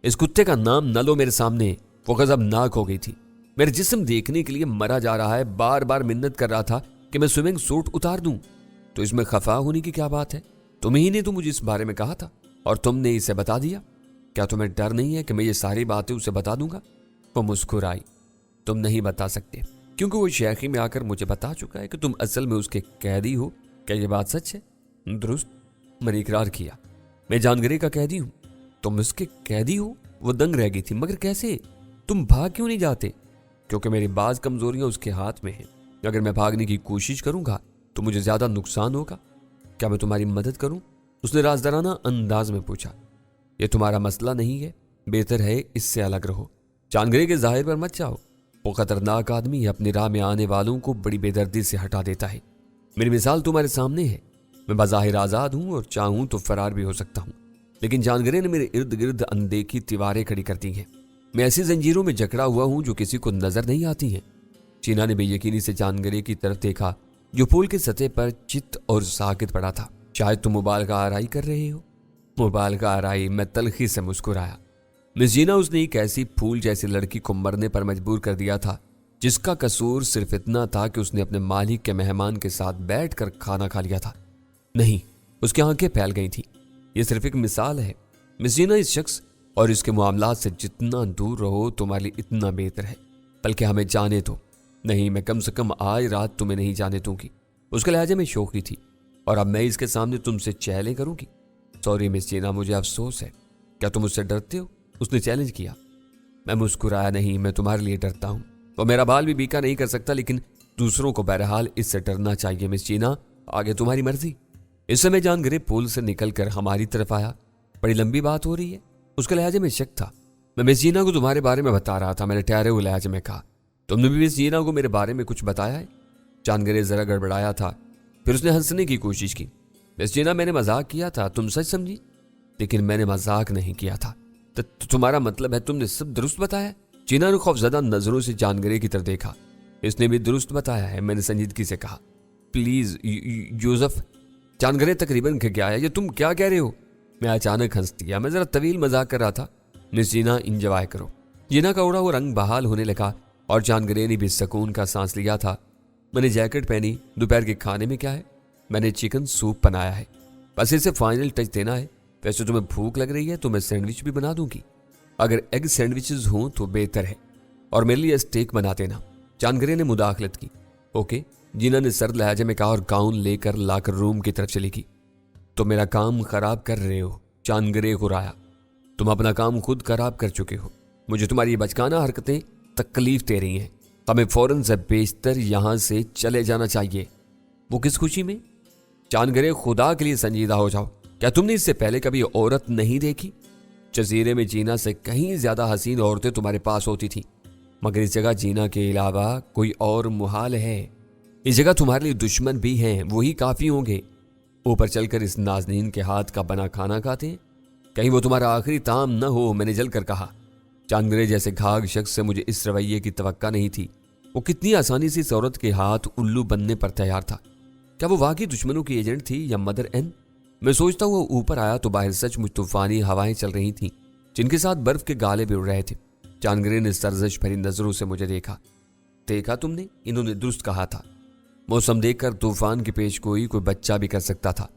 इस कुत्ते का नाम न लो मेरे सामने। वो गजबनाक हो गई थी। मेरे जिस्म देखने के लिए मरा जा रहा है। बार बार मिन्नत कर रहा था कि मैं स्विमिंग सूट उतार दूं। तो इसमें खफा होने की क्या बात है? तुम ही ने तो मुझे इस बारे में कहा था और तुमने इसे बता दिया। क्या तुम्हें डर नहीं है कि मैं ये सारी बातें उसे बता दूंगा? वो मुस्कुराई। तुम नहीं बता सकते क्योंकि वो शेखी में आकर मुझे बता चुका है कि तुम असल में उसके कैदी हो। क्या ये बात सच है? दुरुस्त, मैंने इकरार किया। मैं जानगरे का कैदी हूं। तुम उसके कैदी हो? वो दंग रह गई थी। मगर कैसे? तुम भाग क्यों नहीं जाते? क्योंकि मेरी बाज कमजोरियां उसके हाथ में हैं। अगर मैं भागने की कोशिश करूंगा तो मुझे ज्यादा नुकसान होगा। क्या मैं तुम्हारी मदद करूं? उसने राजदाराना अंदाज में पूछा। यह तुम्हारा मसला नहीं है, बेहतर है इससे अलग रहो। जानगरे के जाहिर पर मत जाओ। वो खतरनाक आदमी अपनी राह में आने वालों को बड़ी बेदर्दी से हटा देता है। मेरी मिसाल तुम्हारे सामने है। मैं बज़ाहिर आजाद हूं और चाहूं तो फरार भी हो सकता हूं, लेकिन जानगरे ने मेरे इर्द गिर्द अनदेखी दीवारें खड़ी कर दी हैं। मैं ऐसी जंजीरों में जकड़ा हुआ हूं जो किसी को नजर नहीं आती हैं। चीना ने बेयकीनी से जानगरे की तरफ देखा जो पुल के सतह पर चित और साकित पड़ा था। शायद तुम मुबालगा आराई कर रहे हो। मुबालगा आराई? मैं तलखी से मुस्कुराया। मिस जीना, उसने एक ऐसी फूल जैसी लड़की को मरने पर मजबूर कर दिया था जिसका कसूर सिर्फ इतना था कि उसने अपने मालिक के मेहमान के साथ बैठकर खाना खा लिया था। नहीं, उसकी आंखें फैल गई थी। यह सिर्फ एक मिसाल है मिस जीना। इस शख्स और इसके मामलात से जितना दूर रहो तुम्हारे लिए इतना बेहतर है। बल्कि हमें जाने दो। नहीं, मैं कम से कम आज रात तुम्हें नहीं जाने दूंगी। उसके लहजे में शोखी थी। और अब मैं इसके सामने तुमसे चैलेंज करूंगी? सॉरी मिस जीना, मुझे अफसोस है। क्या तुम मुझसे डरते हो? उसने चैलेंज किया। मैं मुस्कुराया। नहीं, मैं तुम्हारे लिए डरता हूं। तो मेरा बाल भी बीका नहीं कर सकता, लेकिन दूसरों को बहरहाल इससे डरना चाहिए। मिस जीना, आगे तुम्हारी मर्जी। इस समय जानगरे पुल से निकलकर हमारी तरफ आया। बड़ी लंबी बात हो रही है। उसके लहजे में शक था। मैं मिस जीना को तुम्हारे बारे में बता रहा था, मैंने ठहरे हुए लहजे में कहा। तुमने भी मिस जीना को मेरे बारे में कुछ बताया है? जानगरे जरा गड़बड़ाया था, फिर उसने हंसने की कोशिश की। मिस जीना, मैंने मजाक किया था, तुम सच समझी? लेकिन मैंने मजाक नहीं किया था। तो तुम्हारा मतलब है तुमने सब दुरुस्त बताया? जीना ने खौफजदा नजरों से जानगरे की तरफ देखा। इसने भी दुरुस्त बताया है, मैंने संजीदगी से कहा। प्लीज यूसुफ। जानगरे तकरीबन गया है। ये तुम क्या कह रहे हो? मैं अचानक हंस दिया। मैं जरा तवील मजाक कर रहा था। मिस जीना, इंजॉय करो। जीना का उड़ा हुआ रंग बहाल होने लगा और जानगरे ने भी सुकून का सांस लिया था। मैंने जैकेट पहनी। दोपहर के खाने में क्या है? मैंने चिकन सूप बनाया है, बस इसे फाइनल टच देना है। वैसे तुम्हें भूख लग रही है तो मैं सैंडविच भी बना दूंगी। अगर एग सैंडविचेस हों तो बेहतर है, और मेरे लिए स्टेक बना देना। जानगरे ने मुदाखलत की। ओके, जीना ने सर्द लहजे में कहा और गाउन लेकर लाकर रूम की तरफ चली गई। तो मेरा काम खराब कर रहे हो? जानगरे घुराया। तुम अपना काम खुद खराब कर चुके हो। मुझे तुम्हारी बचकाना हरकतें तकलीफ दे रही हैं। हमें फौरन से बेशतर यहां से चले जाना चाहिए। वो किस खुशी में? जानगरे, खुदा के लिए संजीदा हो जाओ। क्या तुमने इससे पहले कभी औरत नहीं देखी? जजीरे में जीना से कहीं ज्यादा हसीन औरतें तुम्हारे पास होती थी, मगर इस जगह जीना के अलावा कोई और मुहाल है। इस जगह तुम्हारे लिए दुश्मन भी हैं, वही काफी होंगे। ऊपर चलकर इस नाजनीन के हाथ का बना खाना खाते हैं। कहीं वो तुम्हारा आखिरी ताम न हो, मैंने जल कर कहा। जानगरे जैसे घाघ शख्स से मुझे इस रवैये की तवक्का नहीं थी। वो कितनी आसानी से इस औरत के हाथ उल्लू बनने पर तैयार था। क्या वो वाकई दुश्मनों की एजेंट थी या मदर एन? मैं सोचता हुआ ऊपर आया तो बाहर सचमुच तूफानी हवाएं चल रही थीं, जिनके साथ बर्फ के गाले भी उड़ रहे थे। जानगरे ने सरजश भरी नजरों से मुझे देखा। देखा तुमने? इन्होंने दुरुस्त कहा था। मौसम देखकर तूफान की पेशगोई कोई बच्चा भी कर सकता था।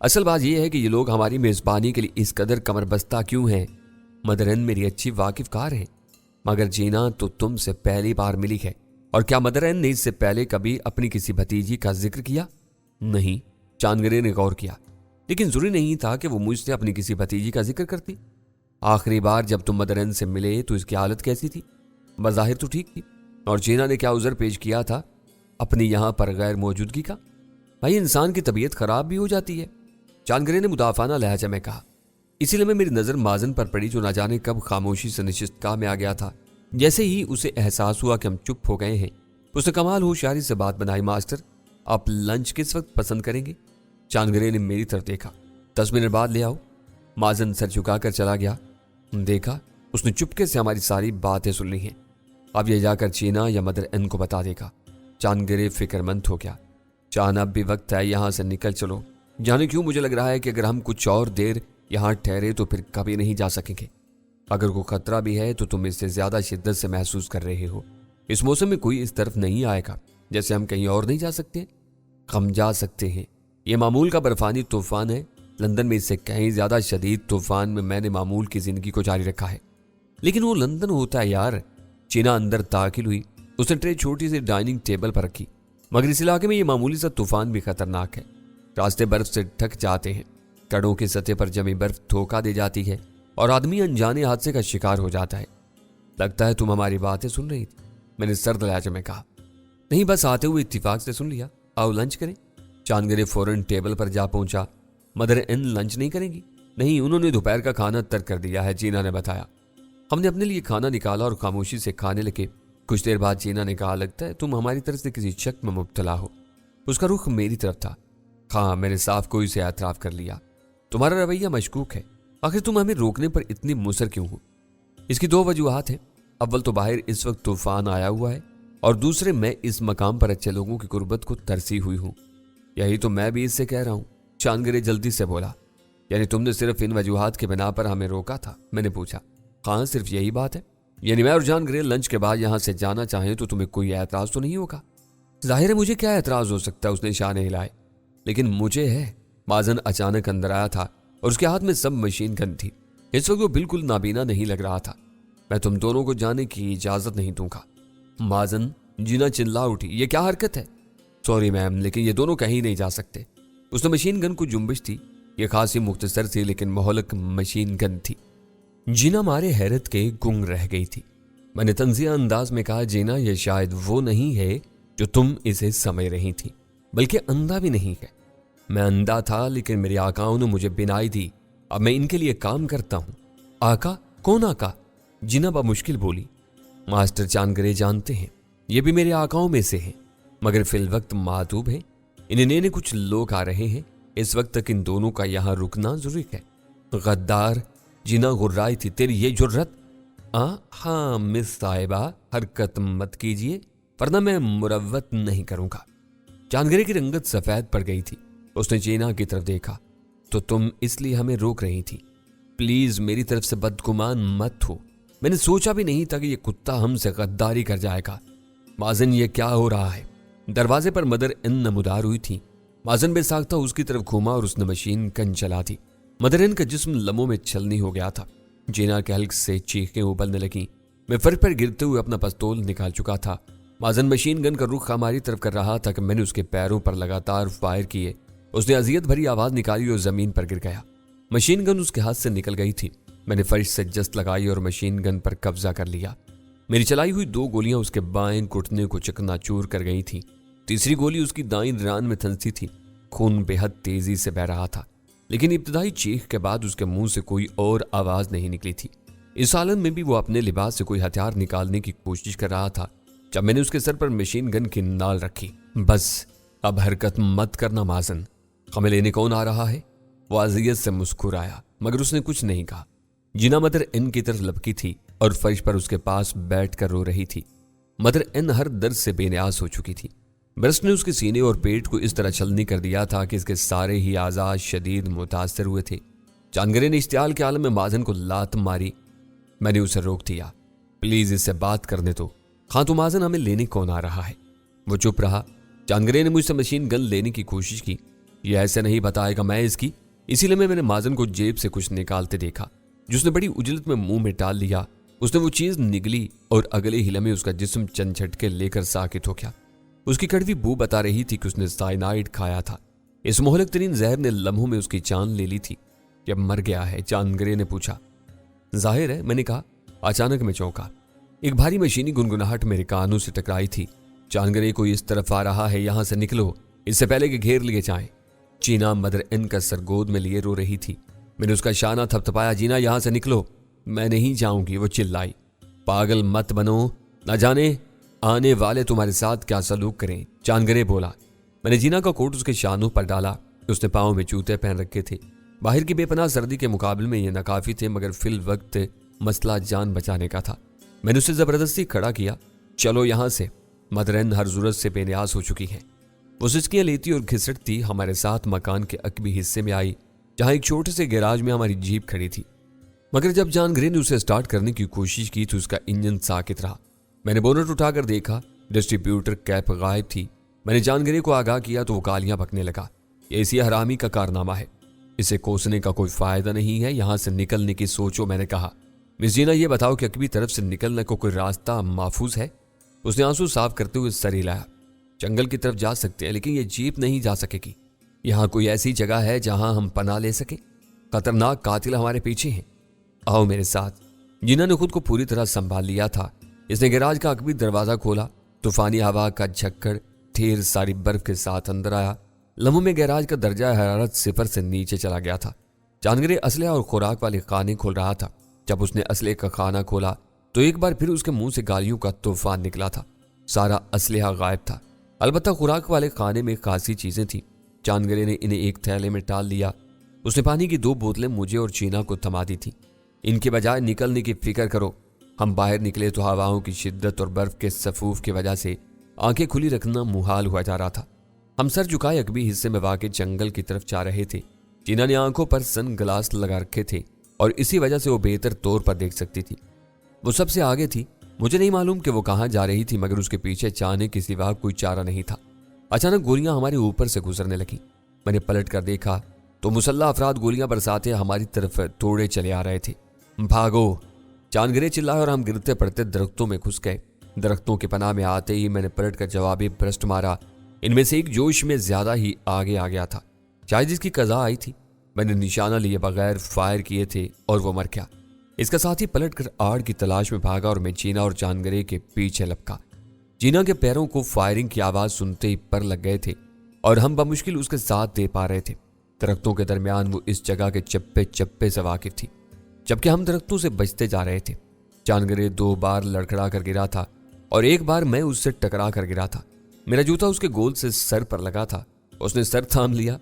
असल बात यह है कि ये लोग हमारी मेजबानी के लिए इस कदर कमरबस्ता क्यों हैं? मदरन मेरी अच्छी वाकिफकार है, मगर जीना तो तुमसे पहली बार मिली है। और क्या मदरन ने इससे पहले कभी अपनी किसी भतीजी का जिक्र किया? नहीं। जानगरे ने गौर किया। लेकिन जरूरी नहीं था कि वो मुझसे अपनी किसी भतीजी का जिक्र करती। आखिरी बार जब तुम मदरन से मिले तो इसकी हालत कैसी थी? बज़ाहिर तो ठीक थी। और जीना ने क्या उज़र पेश किया था अपनी यहां पर गैर मौजूदगी का? भाई, इंसान की तबीयत खराब भी हो जाती है, जानगरे ने मुदाफाना लहजा में कहा। इसीलिए मैं मेरी नजर माजन पर पड़ी, जो ना जाने कब खामोशी से निशिस्तगाह में आ गया था। जैसे ही उसे एहसास हुआ कि हम चुप हो गए हैं, उसने कमाल होशियारी से बात बनाई। मास्टर, आप लंच किस वक्त पसंद करेंगे? जानगरे ने मेरी तरफ देखा। 10 मिनट बाद ले आओ। माजन सर झुकाकर चला गया। देखा, उसने चुपके से हमारी सारी बातें सुन ली हैं। अब यह जाकर चीना या मदर एन को बता देगा। जानगरे फिक्रमंद हो गया। चान, अब भी वक्त है, यहां से निकल चलो। जाने क्यों मुझे लग रहा है कि अगर हम कुछ और देर यहां ठहरे तो फिर कभी नहीं जा सकेंगे। अगर कोई खतरा भी है तो तुम इससे ज्यादा शिद्दत से महसूस कर रहे हो। इस मौसम में कोई इस तरफ नहीं आएगा। जैसे हम कहीं और नहीं जा सकते? हम जा सकते हैं। ये मामूल का बर्फानी तूफान है। लंदन में इससे कहीं ज्यादा शदीद तूफान में मैंने मामूल की जिंदगी को जारी रखा है। लेकिन वो लंदन होता है यार। चीना अंदर दाखिल हुई। उसने ट्रे छोटी सी डाइनिंग टेबल पर रखी। मगर इस इलाके में ये मामूली सा तूफान भी खतरनाक है। रास्ते बर्फ से ढक जाते हैं। कड़ों की सतह पर जमी बर्फ धोखा दे जाती है और आदमी अनजाने हादसे का शिकार हो जाता है। लगता है तुम हमारी बातें सुन रही थी, मैंने सर्द लहजे में कहा। नहीं, बस आते हुए इत्तेफाक से सुन लिया। आओ लंच करें। चांदगरे फौरन टेबल पर जा पहुंचा। मदर एन लंच नहीं करेंगी? नहीं, उन्होंने दोपहर का खाना तर्क कर दिया है, जीना ने बताया। हमने अपने लिए खाना निकाला और खामोशी से खाने लगे। कुछ देर बाद जीना ने कहा, लगता है तुम हमारी तरफ से किसी शक में मुब्तला हो। उसका रुख मेरी तरफ था। हाँ, मैंने साफ कोई से एतराफ कर लिया। तुम्हारा रवैया मशकूक है। आखिर तुम हमें रोकने पर इतनी मुसर क्यों हो? इसकी दो वजूहात हैं। अव्वल तो बाहर इस वक्त तूफान आया हुआ है और दूसरे मैं इस मकाम पर अच्छे लोगों की गुर्बत को तरसी हुई हूं। यही तो मैं भी इससे कह रहा हूं। चांदगरे जल्दी से बोला। यानी तुमने सिर्फ इन वजूहात के बिना पर हमें रोका था? मैंने पूछा। हाँ, सिर्फ यही बात है। यानी मैं और चांदगरे लंच के बाद यहां से जाना चाहें तो तुम्हें कोई एतराज तो नहीं होगा? जाहिर है मुझे क्या एतराज हो सकता है, उसने शाने हिलाए। लेकिन मुझे है। माजन अचानक अंदर आया था और उसके हाथ में सब मशीन गन थी। इस वक्त वो बिल्कुल नाबीना नहीं लग रहा था। मैं तुम दोनों को जाने की इजाजत नहीं दूंगा। माजन, जीना चिल्ला उठी। ये क्या हरकत है? सॉरी मैम, लेकिन ये दोनों कहीं नहीं जा सकते। उसने मशीन गन को जुम्बिश थी। ये खासी मुख्तसर थी लेकिन मोहलक मशीन गन थी। जीना मारे हैरत के गुंग रह गई थी। मैंने तंजिया अंदाज में कहा, जीना ये शायद वो नहीं है जो तुम इसे समझ रही थी, बल्कि अंधा भी नहीं है। मैं अंधा था लेकिन मेरे आकाओं ने मुझे बिनाई दी। अब मैं इनके लिए काम करता हूं। आका? कौन आका? जीना मुश्किल बोली। मास्टर चांदगरे जानते हैं, ये भी मेरे आकाओं में से हैं, मगर फिल वक्त मातूब है। इन्हें लेने कुछ लोग आ रहे हैं। इस वक्त तक इन दोनों का यहां रुकना जरूरी है। गद्दार, जीना गुर्राई थी। तेरी ये जुर्रत? हाँ मिस साहिबा, हरकत मत कीजिए वरना मैं मुरव्वत नहीं करूंगा। चांदगरे की रंगत सफेद पड़ गई थी। उसने जीना की तरफ देखा। तो तुम इसलिए हमें रोक रही थी? प्लीज मेरी तरफ से बदगुमान मत हो। मैंने सोचा भी नहीं था कि ये कुत्ता हमसे गद्दारी कर जाएगा। माजन, ये क्या हो रहा है? दरवाजे पर मदर एन नमूदार हुई थी। माजन बेसाख्ता उसकी तरफ घूमा और उसने मशीन गन चला दी। मदर एन का जिस्म लम्हों में छलनी हो गया था। जीना के हल्क से चीखें उबलने लगी। मैं फर्श पर गिरते हुए अपना पिस्तौल निकाल चुका था। माजन मशीन गन का रुख हमारी तरफ कर रहा था कि मैंने उसके पैरों पर लगातार फायर किए। उसने अजियत भरी आवाज निकाली और जमीन पर गिर गया। मशीन गन उसके हाथ से निकल गई थी। मैंने फर्श से जस्त लगाई और मशीन गन पर कब्जा कर लिया। मेरी चलाई हुई 2 गोलियां उसके बाएं घुटने को चकनाचूर कर गई थी। तीसरी गोली उसकी दाईं रान में थनसी थी। खून बेहद तेजी से बह रहा था, लेकिन इब्तदाई चीख के बाद उसके मुंह से कोई और आवाज नहीं निकली थी। इस हालत में भी वो अपने लिबास से कोई हथियार निकालने की कोशिश कर रहा था जब मैंने उसके सर पर मशीन गन की नाल रखी। बस अब हरकत मत करना माजन। हमें लेने कौन आ रहा है? वो अजियत से मुस्कुराया मगर उसने कुछ नहीं कहा। जीना मदर एन की तरफ लपकी थी और फर्श पर उसके पास बैठ कर रो रही थी। मदर एन हर दर्द से बेनियाज हो चुकी थी। बरस ने उसके सीने और पेट को इस तरह छलनी कर दिया था कि इसके सारे ही आज़ाद शदीद मुतासर हुए थे। चांदगरे ने इश्तियाल के आलम में माजन को लात मारी। मैंने उसे रोक दिया। प्लीज इससे बात करने दो। हाँ तो माजन, हमें लेने कौन आ रहा है? वो चुप रहा। चांदगरे ने मुझसे मशीन गन लेने की कोशिश की। यह ऐसे नहीं बताएगा मैं इसकी, इसीलिए मैंने माजन को जेब से कुछ निकालते देखा जिसने बड़ी उजलत में मुंह में डाल लिया। उसने वो चीज निगली और अगले ही लम्हे उसका जिस्म चंद झटके लेकर साकित हो गया। उसकी कड़वी बू बता रही थी कि उसने साइनाइड खाया था। इस मोहलक तरीन जहर ने लम्हों में उसकी जान ले ली थी। जब मर गया है? चांदगरे ने पूछा। जाहिर है, मैंने कहा। अचानक मैं चौंका। एक भारी मशीनी गुनगुनाहट मेरे कानों से टकराई थी। चांदगरे कोई इस तरफ आ रहा है, यहां से निकलो, इससे पहले कि घेर लिए जाएं। जीना मदर एन का सर गोद में लिए रो रही थी। मैंने उसका शाना थपथपाया। जीना, यहां से निकलो। मैं नहीं जाऊंगी, वो चिल्लाई। पागल मत बनो, न जाने आने वाले तुम्हारे साथ क्या सलूक करें, चांदगरे बोला। मैंने जीना का कोट उसके शानों पर डाला। उसने पाँव में जूते पहन रखे थे। बाहर की बेपनाह सर्दी के मुकाबले में ये नाकाफी थे, मगर फिल वक्त मसला जान बचाने का था। मैंने उसे जबरदस्ती खड़ा किया। चलो यहां से। मदर एन हर जरूरत से बेनियाज हो चुकी है। वो सिचकियां लेती और घिसटती हमारे साथ मकान के अकबी हिस्से में आई, जहां एक छोटे से गैराज में हमारी जीप खड़ी थी। मगर जब जॉन ग्रे ने उसे स्टार्ट करने की कोशिश की तो उसका इंजन साकित रहा। मैंने बोनट उठाकर देखा, डिस्ट्रीब्यूटर कैप गायब थी। मैंने जॉन ग्रे को आगाह किया तो वो गालियां बकने लगा। ये इसी हरामी का कारनामा है, इसे कोसने का कोई फायदा नहीं है, यहां से निकलने की सोचो। मैंने कहा, मिस जीना ये बताओ कि अकबी तरफ से निकलने को कोई रास्ता महफूज है? उसने आंसू साफ करते हुए सर हिलाया। जंगल की तरफ जा सकते हैं लेकिन ये जीप नहीं जा सकेगी। यहाँ कोई ऐसी जगह है जहां हम पनाह ले सके? खतरनाक कातिल हमारे पीछे हैं, आओ मेरे साथ। जीना ने खुद को पूरी तरह संभाल लिया था। इसने गैराज का अकबी दरवाजा खोला। तूफानी हवा का झक्कड़ ढेर सारी बर्फ के साथ अंदर आया। लम्हों में गैराज का दर्जा हरारत 0 से नीचे चला गया था। जॉन ग्रे असलहा और खुराक वाले खाने खोल रहा था। जब उसने असलहे का खाना खोला तो एक बार फिर उसके मुंह से गालियों का तूफान निकला था। सारा असलहा गायब था, अलबत्ता खुराक वाले खाने में खासी चीजें थी। जॉन ग्रे ने इन्हें एक थैले में टाल लिया। उसने पानी की 2 बोतलें मुझे और चीना को थमा दी थी। इनके बजाय निकलने की फिक्र करो। हम बाहर निकले तो हवाओं की शिद्दत और बर्फ के सफूफ की वजह से आंखें खुली रखना मुहाल हुआ जा रहा था। हम सर झुकाए अकबी हिस्से में वाक़ जंगल की तरफ जा रहे थे। चीना ने आंखों पर सन ग्लास लगा रखे थे और इसी वजह से वो बेहतर तौर पर देख सकती थी। वो सबसे आगे थी। मुझे नहीं मालूम कि वो कहाँ जा रही थी, मगर उसके पीछे जाने के सिवा कोई चारा नहीं था। अचानक गोलियां हमारे ऊपर से गुजरने लगी। मैंने पलट कर देखा तो मुसल्ला अफराद गोलियां बरसाते हमारी तरफ दौड़े चले आ रहे थे। भागो! जॉन ग्रे चिल्लाए और हम गिरते पड़ते दरख्तों में घुस गए। दरख्तों के पनाह में आते ही मैंने पलट कर जवाबी भ्रष्ट मारा। इनमें से एक जोश में ज्यादा ही आगे आ गया था, शायद जिसकी कज़ा आई थी। मैंने निशाना लिए बगैर फायर किए थे और वो मर गया। इसका साथी पलट कर आड़ की तलाश में भागा और मैं जीना और जॉन ग्रे के पीछे लपका। जीना के पैरों को फायरिंग की आवाज सुनते ही पर लग गए थे और हम बमुश्किल उसके साथ दे पा रहे थे। दरख्तों के दरमियान वो इस जगह के चप्पे चप्पे से वाकिफ थी, जबकि हम दरख्तों से बचते जा रहे थे। जॉन ग्रे 2 बार लड़खड़ा कर गिरा था और एक बार मैं उससे टकरा कर गिरा था। मेरा जूता उसके गोल से सर पर लगा था। उसने सर थाम लिया।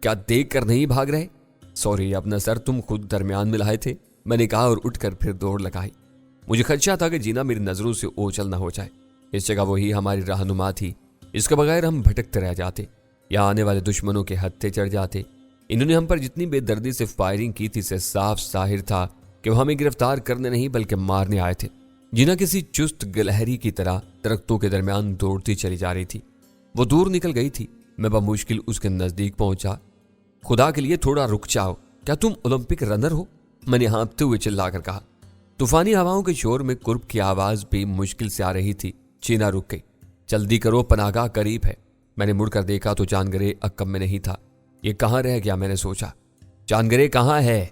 क्या देख कर नहीं भाग रहे? सॉरी, अपना सर तुम खुद दरमियान में लाए थे, मैंने कहा और उठकर फिर दौड़ लगाई। मुझे खदशा था कि जीना मेरी नजरों से ओझल न हो जाए। इस जगह वही हमारी रहनुमा थी, इसके बगैर हम भटकते रह जाते या आने वाले दुश्मनों के हत्थे चढ़ जाते। इन्होंने हम पर जितनी बेदर्दी से फायरिंग की थी, इससे साफ जाहिर था कि वो हमें गिरफ्तार करने नहीं बल्कि मारने आए थे। जीना किसी चुस्त गिलहरी की तरह दरख्तों के दरमियान दौड़ती चली जा रही थी। वो दूर निकल गई थी। मैं बमुश्किल उसके नजदीक पहुंचा। खुदा के लिए थोड़ा रुक जाओ, क्या तुम ओलंपिक रनर हो? मैंने हाँफते हुए चिल्लाकर कहा। तूफानी हवाओं के शोर में कुर्ब की आवाज भी मुश्किल से आ रही थी। चीना रुक गई। जल्दी करो, पनाहगाह करीब है। मैंने मुड़कर देखा तो जॉन ग्रे अक्कम में नहीं था। ये कहाँ रह गया, मैंने सोचा। जॉन ग्रे कहाँ है?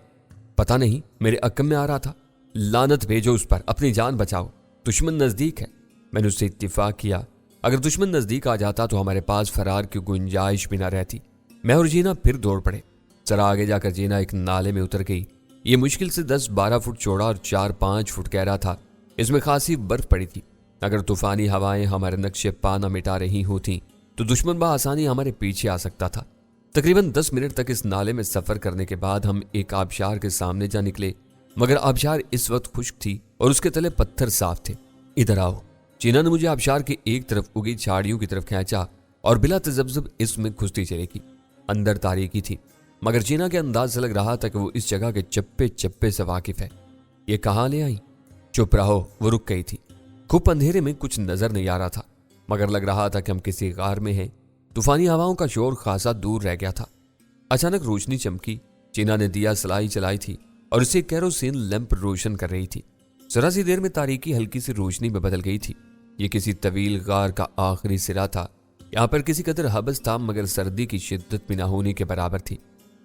पता नहीं, मेरे अक्कम में आ रहा था। लानत भेजो उस पर, अपनी जान बचाओ, दुश्मन नजदीक है। मैंने उससे इत्तिफाक किया, अगर दुश्मन नजदीक आ जाता तो हमारे पास फरार की गुंजाइश भी न रहती। मैं और जीना फिर दौड़ पड़े। जरा आगे जाकर जीना एक नाले में उतर गई। ये मुश्किल से 10-12 फुट चौड़ा और 4-5 फुट गहरा था। इसमें खासी बर्फ पड़ी थी। अगर तूफानी हवाएं हमारे नक्शे पाना मिटा रही होती तो दुश्मन बआसानी हमारे पीछे आ सकता था। तकरीबन 10 मिनट तक इस नाले में सफर करने के बाद हम एक आबशार के सामने जा निकले, मगर आबशार इस वक्त खुश्क थी और उसके तले पत्थर साफ थे। इधर आओ। चीना ने मुझे आबशार की एक तरफ उगी झाड़ियों की तरफ खींचा और बिला तजब्जुब इसमें घुसती चली गई। अंदर तारीकी थी, मगर चीना के अंदाज से लग रहा था कि वो इस जगह के चप्पे चप्पे से वाकिफ है। ये कहाँ ले आई? चुप रहो, वो रुक गई थी। खूब अंधेरे में कुछ नजर नहीं आ रहा था, मगर लग रहा था कि हम किसी गार में हैं। तूफानी हवाओं का शोर खासा दूर रह गया था। अचानक रोशनी चमकी। चीना ने दिया सलाई चलाई थी और इसे कैरोसिन लैंप रोशन कर रही थी। जरा सी देर में तारीकी हल्की सी रोशनी में बदल गई थी। ये किसी तवील गार का आखिरी सिरा था। यहाँ पर किसी कदर हबस था, मगर सर्दी की शिद्दत भी ना होने के बराबर थी।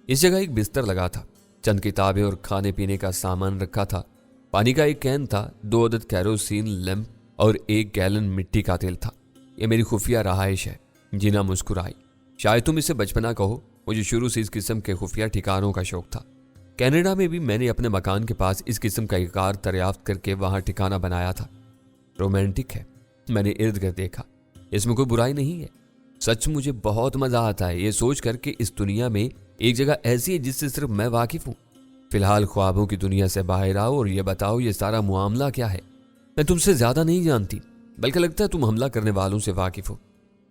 इस जगह एक बिस्तर लगा था, चंद किताबें और खाने पीने का सामान रखा था। पानी का एक कैन था, 2 अदद कैरोसिन लैंप और 1 गैलन मिट्टी का तेल था। यह मेरी खुफिया रहाइश है। जीना मुस्कुराई। शायद तुम इसे बचपना कहो, मुझे शुरू से इस किस्म के खुफिया ठिकानों का शौक था। कनाडा में भी मैंने अपने मकान के पास इस किस्म का एक गार दरियाफ्त करके वहां ठिकाना बनाया था। रोमांटिक है। मैंने इर्द गिर्द देखा, इसमें कोई बुराई नहीं है। सच मुझे बहुत मजा आता है ये सोच कर कि इस दुनिया में एक जगह ऐसी है जिससे सिर्फ मैं वाकिफ हूँ। फिलहाल ख्वाबों की दुनिया से बाहर आओ और ये बताओ ये सारा मामला क्या है। मैं तुमसे ज्यादा नहीं जानती, बल्कि लगता है तुम हमला करने वालों से वाकिफ हो।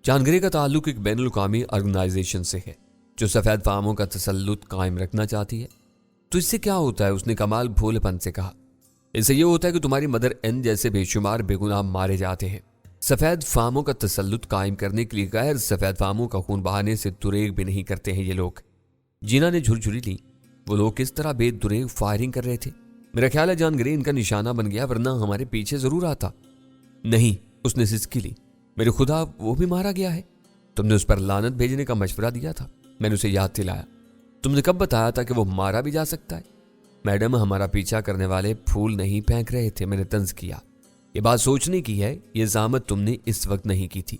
जॉन ग्रे का ताल्लुक एक बैनुल अक़वामी ऑर्गेनाइजेशन से है जो सफेद फार्मों का तसल्लुत कायम रखना चाहती है। تو اس سے کیا ہوتا ہے؟ اس نے کمال بھولے پن سے کہا۔ اس سے یہ ہوتا ہے کہ تمہاری مدر این جیسے بے شمار بے گناہ مارے جاتے ہیں۔ سفید فاموں کا تسلط قائم کرنے کے لیے غیر سفید فاموں کا خون بہانے سے دریغ بھی نہیں کرتے ہیں یہ لوگ۔ جینا نے جھرجھری لی۔ وہ لوگ کس طرح بے دریغ فائرنگ کر رہے تھے؟ میرا خیال ہے جان گرے ان کا نشانہ بن گیا، ورنہ ہمارے پیچھے ضرور آتا۔ نہیں، اس نے سسکی لی، میرے خدا وہ بھی مارا گیا ہے۔ تم نے اس پر لعنت بھیجنے کا مشورہ دیا تھا، میں نے اسے یاد دلایا۔ تم نے کب بتایا تھا کہ وہ مارا بھی جا سکتا ہے؟ میڈم، ہمارا پیچھا کرنے والے پھول نہیں پھینک رہے تھے، میں نے طنز کیا۔ یہ بات سوچنے کی ہے، یہ زحمت تم نے اس وقت نہیں کی تھی۔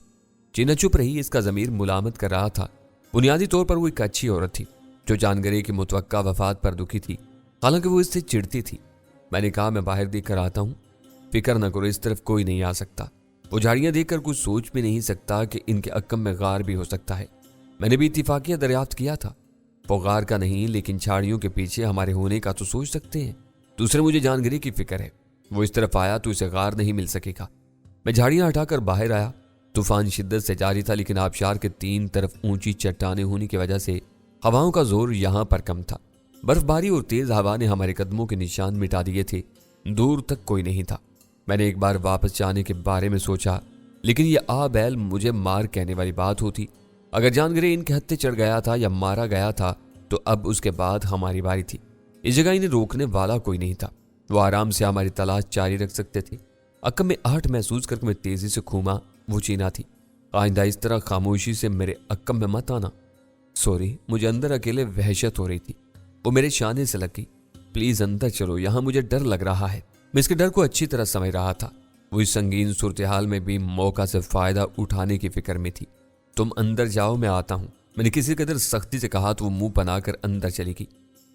جینا چپ رہی، اس کا ضمیر ملامت کر رہا تھا۔ بنیادی طور پر وہ ایک اچھی عورت تھی جو جان گرے کی متوقع وفات پر دکھی تھی، حالانکہ وہ اس سے چڑھتی تھی۔ میں نے کہا میں باہر دیکھ کر آتا ہوں، فکر نہ کرو، اس طرف کوئی نہیں آ سکتا۔ وہ جھاڑیاں دیکھ کر کچھ سوچ بھی نہیں سکتا کہ ان کے عقب میں غار بھی ہو سکتا ہے۔ میں نے بھی اتفاقیہ دریافت کیا تھا، وہ غار کا نہیں لیکن جھاڑیوں کے پیچھے ہمارے ہونے کا تو سوچ سکتے ہیں۔ دوسرے مجھے جان گرے کی فکر ہے، وہ اس طرف آیا تو اسے غار نہیں مل سکے گا۔ میں جھاڑیاں ہٹا کر باہر آیا۔ طوفان شدت سے جاری تھا، لیکن آبشار کے تین طرف اونچی چٹانیں ہونے کی وجہ سے ہواؤں کا زور یہاں پر کم تھا۔ برف باری اور تیز ہوا نے ہمارے قدموں کے نشان مٹا دیے تھے، دور تک کوئی نہیں تھا۔ میں نے ایک بار واپس جانے کے بارے میں سوچا، لیکن یہ بیل مجھے مار کہنے والی بات ہوتی۔ اگر جان گرے ان کے ہتھے چڑھ گیا تھا یا مارا گیا تھا تو اب اس کے بعد ہماری باری تھی۔ اس جگہ انہیں روکنے والا کوئی نہیں تھا، وہ آرام سے ہماری تلاش جاری رکھ سکتے تھے۔ عقب میں آہٹ محسوس کر کے میں تیزی سے گھوما، وہ چینا تھی۔ آئندہ اس طرح خاموشی سے میرے عقب میں مت آنا۔ سوری، مجھے اندر اکیلے وحشت ہو رہی تھی۔ وہ میرے شانے سے لگی۔ پلیز اندر چلو، یہاں مجھے ڈر لگ رہا ہے۔ میں اس کے ڈر کو اچھی طرح سمجھ رہا تھا۔ وہ اس سنگین صورتحال میں بھی موقع سے فائدہ اٹھانے کی فکر میں تھی۔ تم اندر جاؤ، میں آتا ہوں، میں نے کسی قدر سختی سے کہا تو وہ منہ بنا کر اندر چلی گئی۔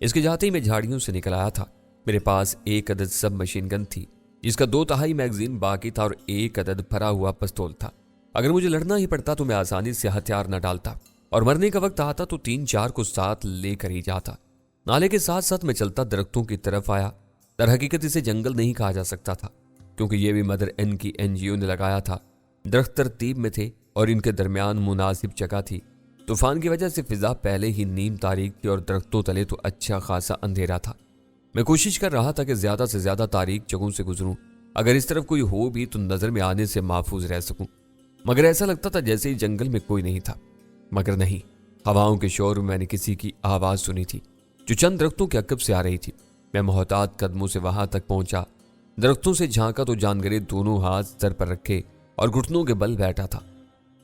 اس کے جاتے ہی میں جھاڑیوں سے نکل آیا تھا۔ میرے پاس ایک عدد سب مشین گن تھی جس کا 2/3 میگزین باقی تھا اور ایک عدد بھرا ہوا پستول تھا۔ اگر مجھے لڑنا ہی پڑتا تو میں آسانی سے ہتھیار نہ ڈالتا، اور مرنے کا وقت آتا تو 3-4 کو ساتھ لے کر ہی جاتا۔ نالے کے ساتھ ساتھ میں چلتا درختوں کی طرف آیا۔ در حقیقت اسے جنگل نہیں کہا جا سکتا تھا، کیونکہ یہ بھی مدر این کی NGO نے لگایا تھا۔ درخت ترتیب میں تھے اور ان کے درمیان مناسب جگہ تھی۔ طوفان کی وجہ سے فضا پہلے ہی نیم تاریک تھی اور درختوں تلے تو اچھا خاصا اندھیرا تھا۔ میں کوشش کر رہا تھا کہ زیادہ سے زیادہ تاریک جگہوں سے گزروں، اگر اس طرف کوئی ہو بھی تو نظر میں آنے سے محفوظ رہ سکوں، مگر ایسا لگتا تھا جیسے ہی جنگل میں کوئی نہیں تھا۔ مگر نہیں، ہواؤں کے شور میں نے کسی کی آواز سنی تھی جو چند درختوں کے عقب سے آ رہی تھی۔ میں محتاط قدموں سے وہاں تک پہنچا، درختوں سے جھانکا تو جان گرے دونوں ہاتھ سر پر رکھے اور گھٹنوں کے بل بیٹھا تھا۔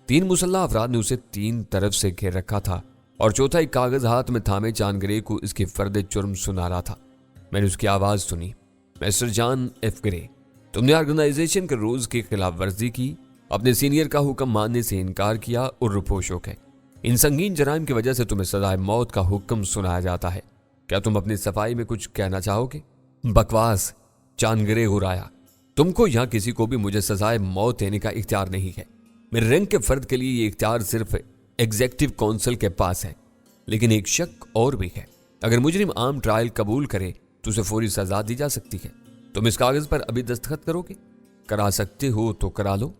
3 مسلح افراد نے اسے 3 طرف سے گھیر رکھا تھا اور چوتھا ایک کاغذ ہاتھ میں تھامے جان گرے کو اس کے فرد جرم سنا رہا تھا۔ میں نے اس کی آواز سنی، مسٹر جان ایف گرے، تم نے آرگنائزیشن کے رولز کی خلاف ورزی کی، اپنے سینئر کا حکم ماننے سے انکار کیا اور رپوش ہو گئے۔ ان سنگین جرائم کی وجہ سے تمہیں سزائے موت کا حکم سنایا جاتا ہے۔ کیا تم اپنی صفائی میں کچھ کہنا چاہو گے؟ بکواس، جان گرے غرایا، تم کو یا کسی کو بھی مجھے سزائے موت دینے کا اختیار نہیں ہے۔ میرے رینک کے فرد کے لیے یہ اختیار صرف ایگزیکٹو کونسل کے پاس ہے، لیکن ایک شک اور بھی ہے۔ اگر مجرم عام ٹرائل قبول کرے تو اسے فوری سزا دی جا سکتی ہے۔ تم اس کاغذ پر ابھی دستخط کرو گے؟ کرا سکتے ہو تو کرا لو۔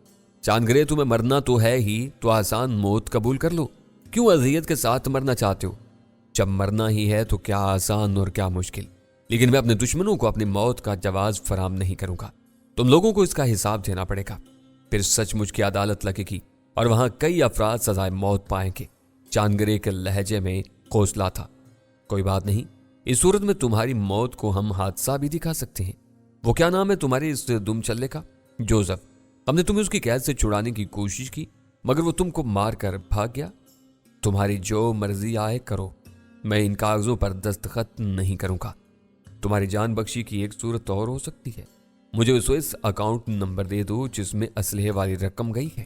جان گرے، تمہیں مرنا تو ہے ہی، تو آسان موت قبول کر لو۔ کیوں اذیت کے ساتھ مرنا چاہتے ہو؟ جب مرنا ہی ہے تو کیا آسان اور کیا مشکل۔ لیکن میں اپنے دشمنوں کو اپنی موت کا جواز فراہم نہیں کروں گا۔ تم لوگوں کو اس کا حساب دینا پڑے گا، پھر سچ مچ کی عدالت لگے گی اور وہاں کئی افراد سزائے موت پائیں گے۔ جان گرے کے لہجے میں حوصلہ تھا۔ کوئی بات نہیں، اس صورت میں تمہاری موت کو ہم حادثہ بھی دکھا سکتے ہیں۔ وہ کیا نام ہے تمہارے اس دم چلے کا؟ جوزف۔ ہم نے تمہیں اس کی قید سے چھڑانے کی کوشش کی، مگر وہ تم کو مار کر بھاگ گیا۔ تمہاری جو مرضی آئے کرو، میں ان کاغذوں پر دستخط نہیں کروں گا۔ تمہاری جان بخشی کی ایک صورت اور ہو سکتی ہے، مجھے سوئس اکاؤنٹ نمبر دے دو جس میں اسلحے والی رقم گئی ہے۔